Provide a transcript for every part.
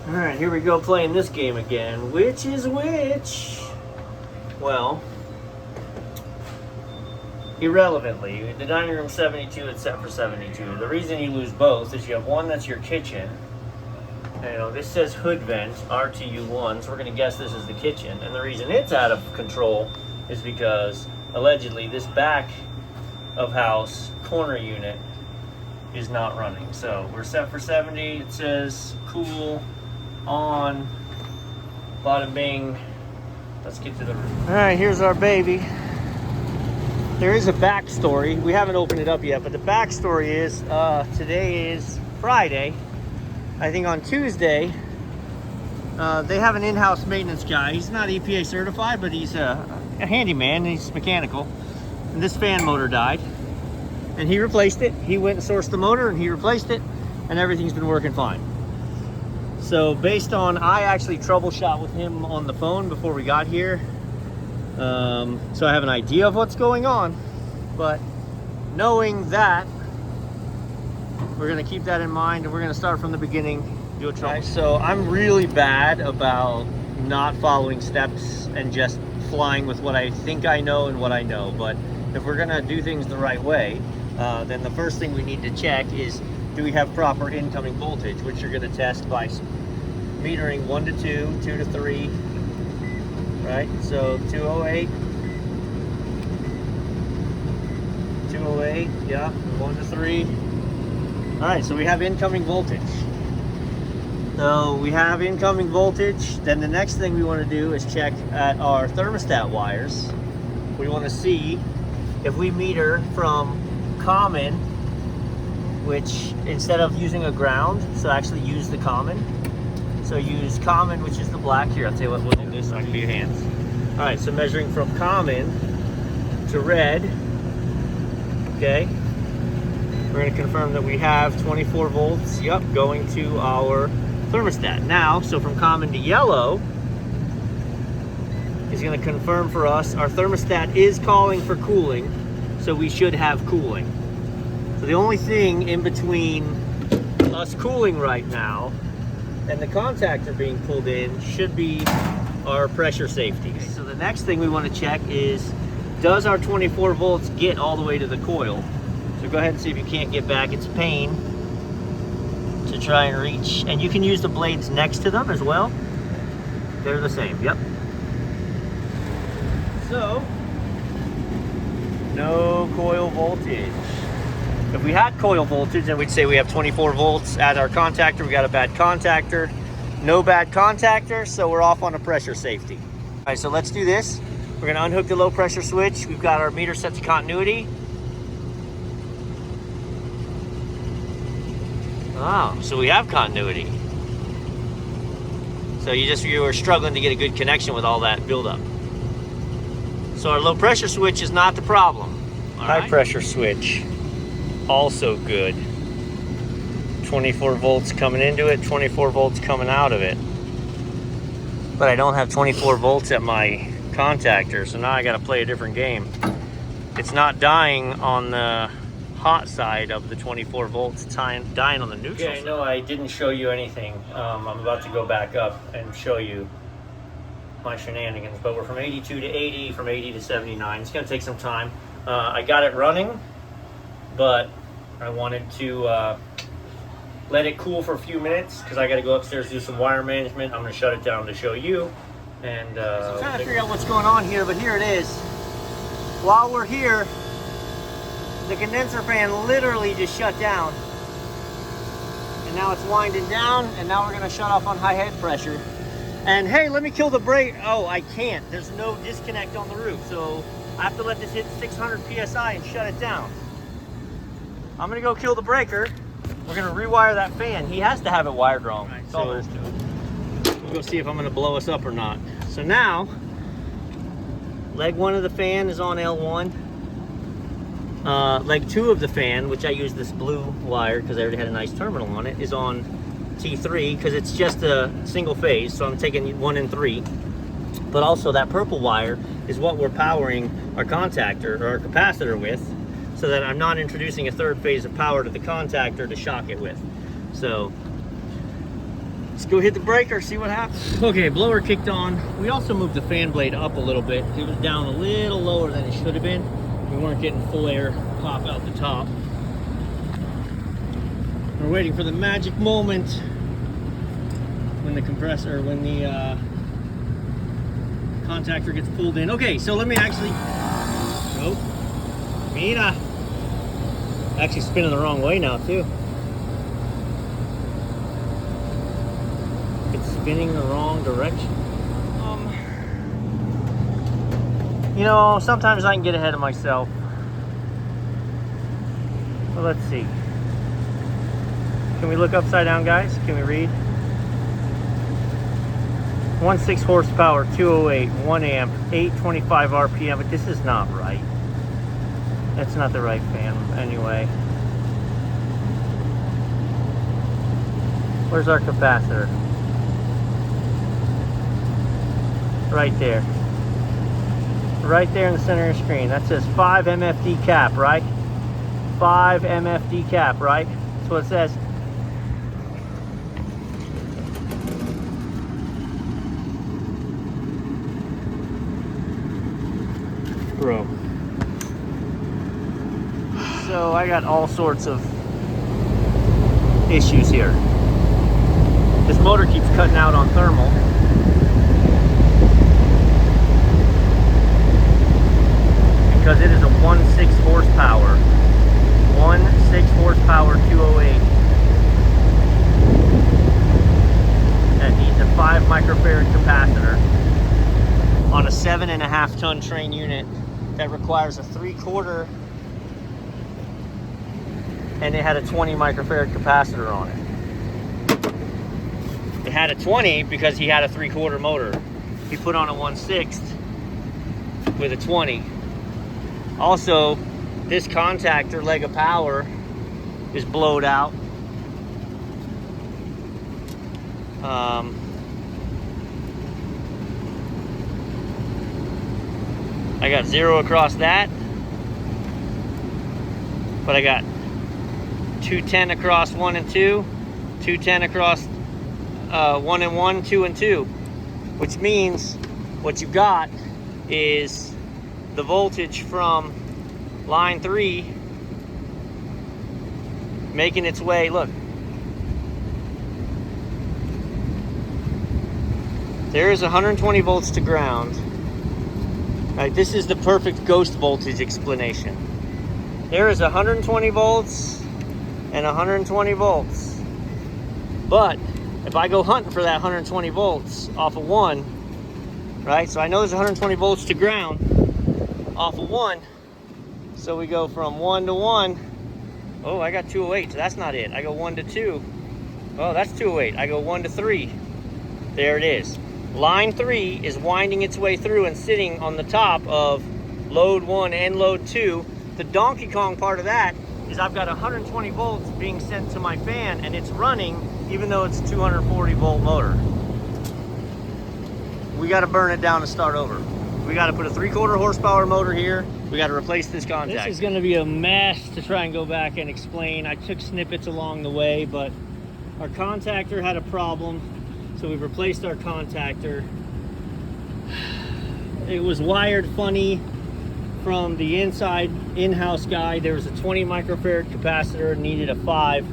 Alright, here we go playing this game again. Which is which? Well, irrelevantly, the dining room 72, it's set for 72. The reason you lose both is you have one that's your kitchen. You know, this says hood vent, RTU1, so we're going to guess this is the kitchen. And the reason it's out of control is because, allegedly, this back of house corner unit is not running. So we're set for 70. It says cool, on, bada bing. Let's get to the room. All right, here's our baby. There is a backstory. We haven't opened it up yet, but the backstory is today is Friday. I think on Tuesday, they have an in-house maintenance guy. He's not EPA certified, but he's a handyman. He's mechanical. And this fan motor died, and he replaced it. He went and sourced the motor, and he replaced it, and everything's been working fine. So based on, I actually troubleshot with him on the phone before we got here. So I have an idea of what's going on, but knowing that, we're gonna keep that in mind, and we're gonna start from the beginning, do a trouble. So I'm really bad about not following steps and just flying with what I think I know and what I know. But if we're gonna do things the right way, then the first thing we need to check is, do we have proper incoming voltage, which you're gonna test by metering 1 to 2, 2 to 3, right? So 208, 208, yeah, 1 to 3. All right, so we have incoming voltage. So we have incoming voltage. Then the next thing we want to do is check at our thermostat wires. We want to see if we meter from common, which instead of using a ground, so actually use the common. So use common, which is the black. Here, I'll tell you what, we'll do this so I can do your hands. All right, so measuring from common to red, okay? We're gonna confirm that we have 24 volts, yep, going to our thermostat. Now, so from common to yellow is gonna confirm for us our thermostat is calling for cooling, so we should have cooling. So the only thing in between us cooling right now and the contactor being pulled in should be our pressure safety. Okay, so the next thing we want to check is, does our 24 volts get all the way to the coil? So go ahead and see if you can't get back. It's a pain to try and reach, and you can use the blades next to them as well. They're the same, yep. So, no coil voltage. If we had coil voltage, then we'd say we have 24 volts at our contactor. We got a bad contactor. No bad contactor, so we're off on a pressure safety. All right, so let's do this. We're gonna unhook the low pressure switch. We've got our meter set to continuity. Oh, so we have continuity. So you were struggling to get a good connection with all that buildup. So our low pressure switch is not the problem. High pressure switch, also good. 24 volts coming into it, 24 volts coming out of it. But I don't have 24 volts at my contactor, so now I gotta play a different game. It's not dying on the hot side of the 24 volts, it's dying on the neutral side. No, I didn't show you anything. I'm about to go back up and show you my shenanigans, but we're from 82 to 80, from 80 to 79. It's gonna take some time. I got it running, but I wanted to let it cool for a few minutes because I got to go upstairs, do some wire management. I'm going to shut it down to show you. And so I'm trying to figure out what's going on here, but here it is. While we're here, the condenser fan literally just shut down. And now it's winding down, and now we're going to shut off on high head pressure. And hey, let me kill the brake. Oh, I can't. There's no disconnect on the roof, so I have to let this hit 600 PSI and shut it down. I'm going to go kill the breaker. We're gonna rewire that fan. He has to have it wired wrong. Right, so we'll go see if I'm gonna blow us up or not. So now, leg 1 of the fan is on L1. Leg 2 of the fan, which I use this blue wire because I already had a nice terminal on it, is on T3 because it's just a single phase. So I'm taking 1 and 3. But also that purple wire is what we're powering our contactor or our capacitor with, so that I'm not introducing a third phase of power to the contactor to shock it with. So Let's go hit the breaker, see what happens. Okay, blower kicked on. We also moved the fan blade up a little bit. It was down a little lower than it should have been. We weren't getting full air pop out the top. We're waiting for the magic moment when the compressor, when the contactor gets pulled in. Okay, so let me actually, nope, mira. Actually spinning the wrong way now too. It's spinning the wrong direction. You know, sometimes I can get ahead of myself. Well, let's see. Can we look upside down, guys? Can we read? 1.6 horsepower, 208, 1 amp, 825 RPM, but this is not right. That's not the right fan anyway. Where's our capacitor? Right there. Right there in the center of your screen. That says 5 MFD cap, right? 5 MFD cap, right? That's what it says. Bro. So I got all sorts of issues here. This motor keeps cutting out on thermal. Because it is a 1.6 horsepower. 1.6 horsepower 208. That needs a 5 microfarad capacitor on a 7.5 ton Trane unit that requires a 3/4, and it had a 20 microfarad capacitor on it. It had a 20 because he had a 3/4 motor. He put on a 1/6 with a 20. Also, this contactor leg of power is blowed out. I got 0 across that, but I got 210 across 1 and 2, 210 across 1 and 1, 2 and 2, which means what you got is the voltage from line 3 making its way. Look, there is 120 volts to ground. Right, this is the perfect ghost voltage explanation. There is 120 volts and 120 volts. But if I go hunting for that 120 volts off of 1, right? So I know there's 120 volts to ground off of 1. So we go from 1 to 1. Oh, I got 208, so that's not it. I go 1 to 2. Oh, that's 208. I go 1 to 3. There it is. Line 3 is winding its way through and sitting on the top of load 1 and load 2. The Donkey Kong part of that is I've got 120 volts being sent to my fan, and it's running even though it's a 240 volt motor. We got to burn it down and start over. We got to put a 3/4 horsepower motor here. We got to replace this contactor. This is going to be a mess to try and go back and explain. I took snippets along the way, but our contactor had a problem. So we've replaced our contactor. It was wired funny from the inside in-house guy. There was a 20 microfarad capacitor, needed a 5.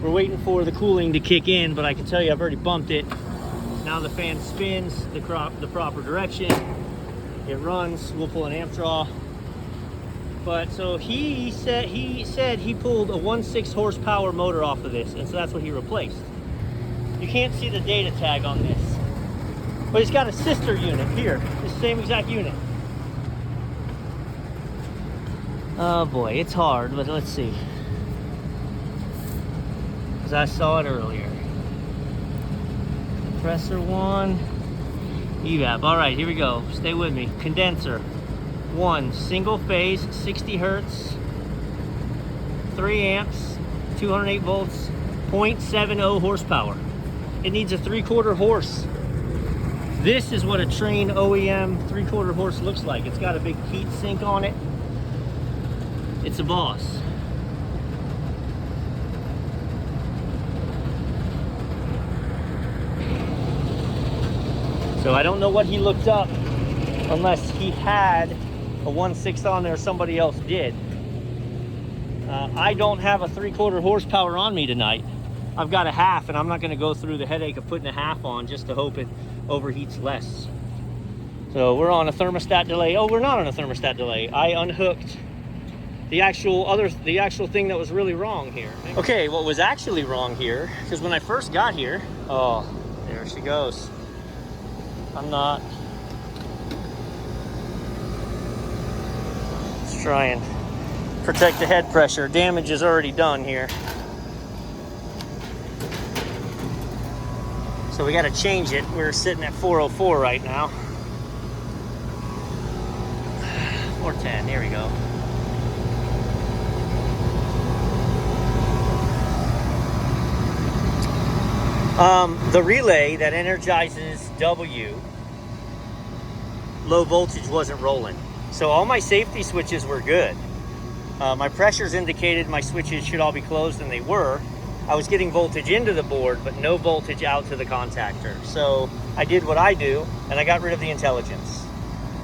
We're waiting for the cooling to kick in, but I can tell you I've already bumped it. Now the fan spins the proper direction. It runs. We'll pull an amp draw. But so he said he pulled a 1.6 horsepower motor off of this, and so that's what he replaced. You can't see the data tag on this, but he's got a sister unit here, the same exact unit. Oh boy, it's hard, but let's see. Because I saw it earlier. Compressor 1, evap. All right, here we go. Stay with me. Condenser 1, single phase, 60 hertz, 3 amps, 208 volts, 0.70 horsepower. It needs a 3/4 horse. This is what a Trane OEM 3/4 horse looks like. It's got a big heat sink on it. It's a boss. So I don't know what he looked up, unless he had a 1/6 on there, somebody else did. I don't have a 3/4 horsepower on me tonight. I've got a half, and I'm not gonna go through the headache of putting a half on just to hope it overheats less. So we're on a thermostat delay. Oh, we're not on a thermostat delay. I unhooked the actual thing that was really wrong here. Okay, what was actually wrong here, because when I first got here, oh, there she goes. I'm not. Let's try and protect the head pressure. Damage is already done here. So we got to change it. We're sitting at 404 right now. 410, here we go. The relay that energizes W, low voltage wasn't rolling. So all my safety switches were good. My pressures indicated my switches should all be closed, and they were. I was getting voltage into the board, but no voltage out to the contactor. So I did what I do, and I got rid of the intelligence.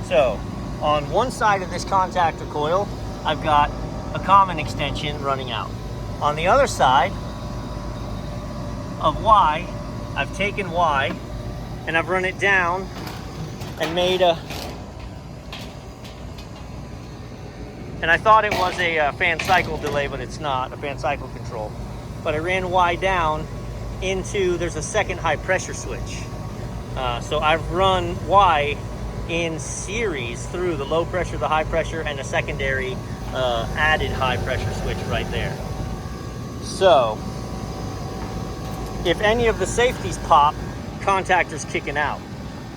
So on one side of this contactor coil, I've got a common extension running out. On the other side of Y, I've taken Y and I've run it down and made a, and I thought it was a fan cycle delay, but it's not, a fan cycle control. But I ran Y down into, there's a second high pressure switch. So I've run Y in series through the low pressure, the high pressure, and a secondary added high pressure switch right there. So if any of the safeties pop, contactor's kicking out.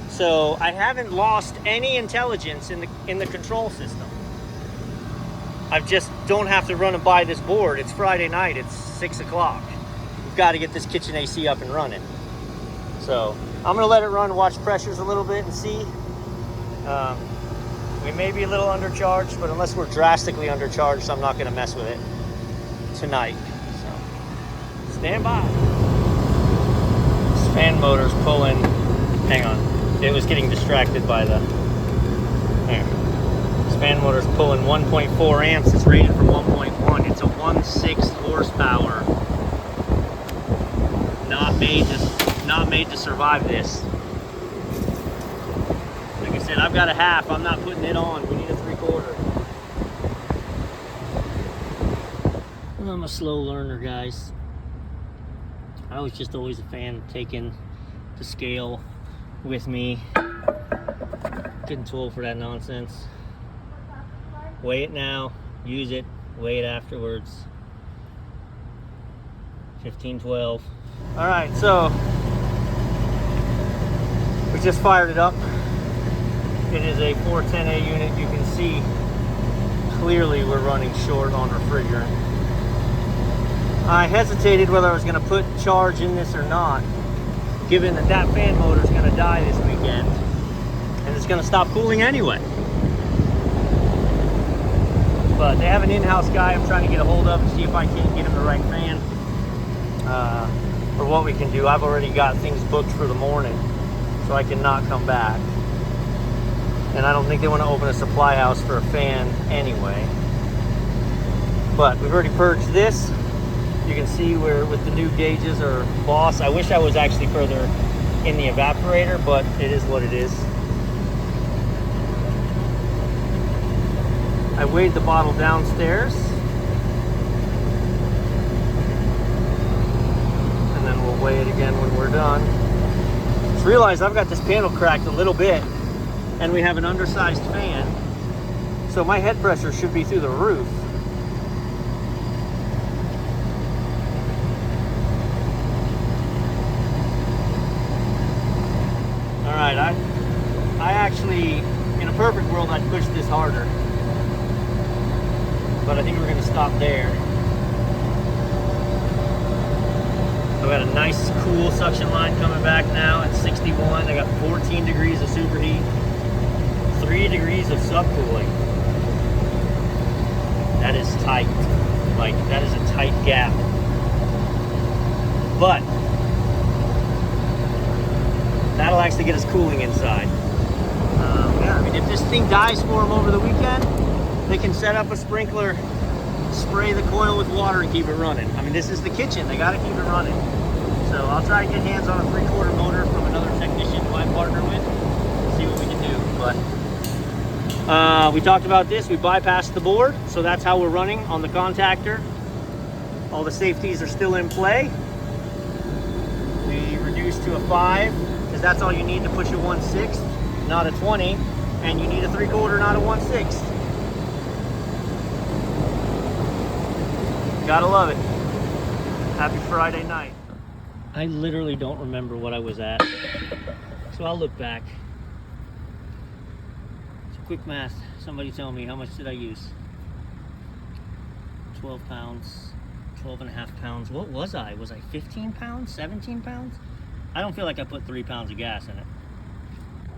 So I haven't lost any intelligence in the control system. I just don't have to run and buy this board. It's Friday night, it's 6 o'clock. We've got to get this kitchen AC up and running. So I'm gonna let it run, watch pressures a little bit and see. We may be a little undercharged, but unless we're drastically undercharged, I'm not gonna mess with it tonight. So stand by. This fan motor's pulling, hang on. It was getting distracted by the, there. This fan motor's pulling 1.4 amps. It's rated for 1.1. It's a 1/6 horsepower. Not made to survive this. Like I said, I've got a half. I'm not putting it on. We need a 3/4. I'm a slow learner, guys. I was just always a fan of taking the scale with me. Getting too old for that nonsense. Weigh it now, use it, weigh it afterwards. 1512. All right, so we just fired it up. It is a 410A unit. You can see clearly we're running short on refrigerant. I hesitated whether I was going to put charge in this or not, given that that fan motor is going to die this weekend, and it's going to stop cooling anyway. But they have an in-house guy I'm trying to get a hold of and see if I can't get him the right fan, or what we can do. I've already got things booked for the morning, so I cannot come back. And I don't think they want to open a supply house for a fan anyway. But we've already purged this. You can see where with the new gauges are boss. I wish I was actually further in the evaporator, but it is what it is. I weighed the bottle downstairs. And then we'll weigh it again when we're done. Just realized I've got this panel cracked a little bit, and we have an undersized fan. So my head pressure should be through the roof. All right, I actually, in a perfect world, I'd push this harder. But I think we're gonna stop there. I've got a nice cool suction line coming back now at 61. I got 14 degrees of superheat, 3 degrees of subcooling. That is tight. Like, that is a tight gap. But that'll likes to get us cooling inside. Yeah, I mean, if this thing dies for them over the weekend, they can set up a sprinkler, spray the coil with water, and keep it running. I mean, this is the kitchen. They got to keep it running. So I'll try to get hands on a 3/4 motor from another technician who I partner with, see what we can do. But we talked about this. We bypassed the board, so that's how we're running on the contactor. All the safeties are still in play. We reduced to a 5, because that's all you need to push a 1/6, not a 20, and you need a 3/4, not a 1/6. Gotta love it. Happy Friday night. I literally don't remember what I was at, so I'll look back. It's quick math. Somebody tell me, how much did I use? 12 pounds, 12.5 pounds. What was I? Was I 15 pounds, 17 pounds? I don't feel like I put 3 pounds of gas in it.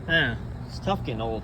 Yeah, it's tough getting old.